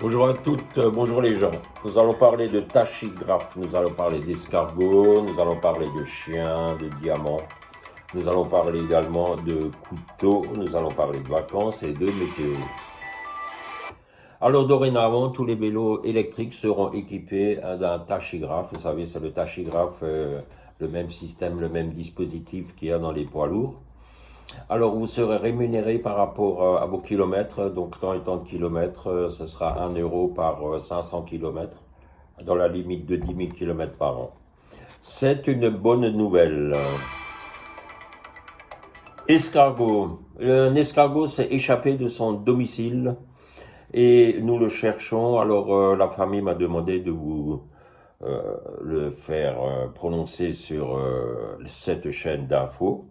Bonjour à toutes, bonjour les gens. Nous allons parler de tachygraphe, nous allons parler d'escargot, nous allons parler de chiens, de diamants, nous allons parler également de couteaux, nous allons parler de vacances et de météo. Alors dorénavant, tous les vélos électriques seront équipés d'un tachygraphe. Vous savez, c'est le tachygraphe, le même système, le même dispositif qu'il y a dans les poids lourds. Alors, vous serez rémunéré par rapport à vos kilomètres, donc temps et temps de kilomètres, ce sera 1 euro par 500 kilomètres, dans la limite de 10 000 kilomètres par an. C'est une bonne nouvelle. Escargot. Un escargot s'est échappé de son domicile et nous le cherchons. Alors, la famille m'a demandé de vous le faire prononcer sur cette chaîne d'infos.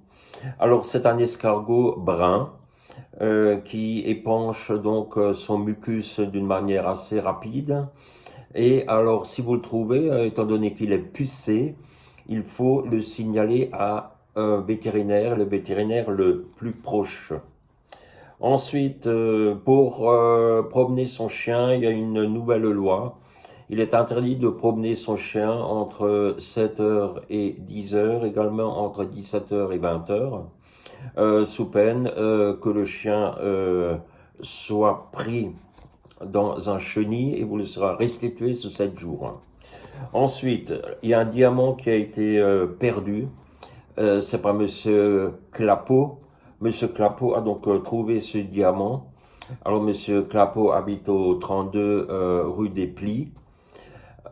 Alors, c'est un escargot brun qui épanche donc son mucus d'une manière assez rapide. Et alors, si vous le trouvez, étant donné qu'il est pucé, il faut le signaler à un vétérinaire, le vétérinaire le plus proche. Ensuite, pour promener son chien, il y a une nouvelle loi. Il est interdit de promener son chien entre 7h et 10h, également entre 17h et 20h, sous peine que le chien soit pris dans un chenil et vous le sera restitué sous 7 jours. Ensuite, il y a un diamant qui a été perdu. C'est par Monsieur Clapeau. Monsieur Clapeau a donc trouvé ce diamant. Alors, Monsieur Clapeau habite au 32 rue des Plis.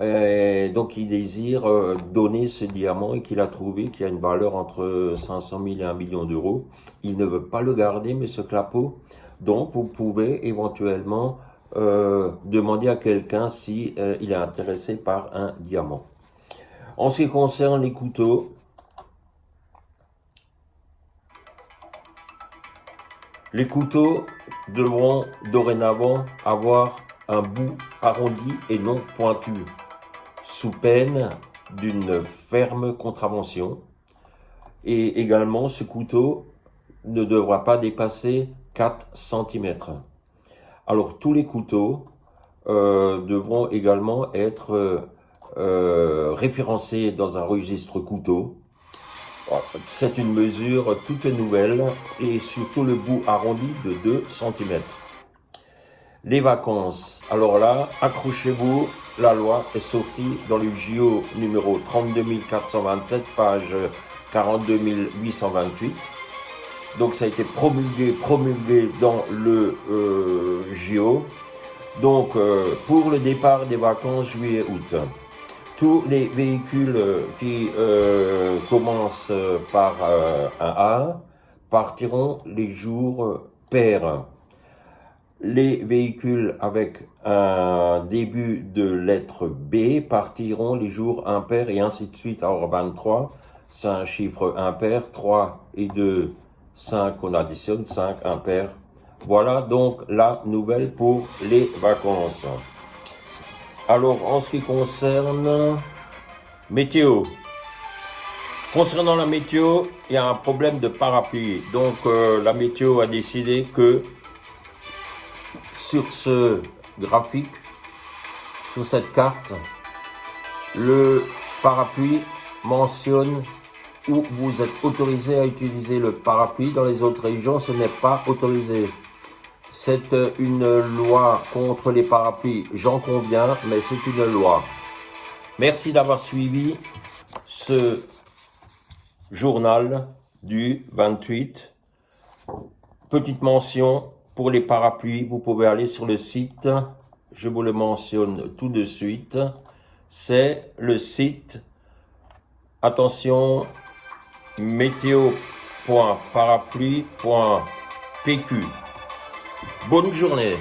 Et donc, il désire donner ce diamant et qu'il a trouvé qui a une valeur entre 500 000 et 1 million d'euros. Il ne veut pas le garder, Monsieur Clapeau. Donc, vous pouvez éventuellement demander à quelqu'un si il est intéressé par un diamant. En ce qui concerne les couteaux, les couteaux devront dorénavant avoir un bout arrondi et non pointu, sous peine d'une ferme contravention. Et également, ce couteau ne devra pas dépasser 4 cm. Alors, tous les couteaux devront également être référencés dans un registre couteau. C'est une mesure toute nouvelle et surtout le bout arrondi de 2 cm. Les vacances. Alors là, accrochez-vous, la loi est sortie dans le JO numéro 32 427, page 42 828. Donc ça a été promulgué dans le JO. Donc pour le départ des vacances juillet-août, tous les véhicules qui commencent par un A partiront les jours pairs. Les véhicules avec un début de lettre B partiront les jours impairs et ainsi de suite. Alors 23, c'est un chiffre impair, 3 et 2, 5, on additionne, 5 impair. Voilà donc la nouvelle pour les vacances. Alors, en ce qui concerne météo. Concernant la météo, il y a un problème de parapluie. Donc, la météo a décidé que sur ce graphique, sur cette carte, le parapluie mentionne où vous êtes autorisé à utiliser le parapluie. Dans les autres régions, ce n'est pas autorisé. C'est une loi contre les parapluies, j'en conviens, mais c'est une loi. Merci d'avoir suivi ce journal du 28. Petite mention pour les parapluies, vous pouvez aller sur le site, je vous le mentionne tout de suite, c'est le site, attention, météo.parapluie.pq. Bonne journée.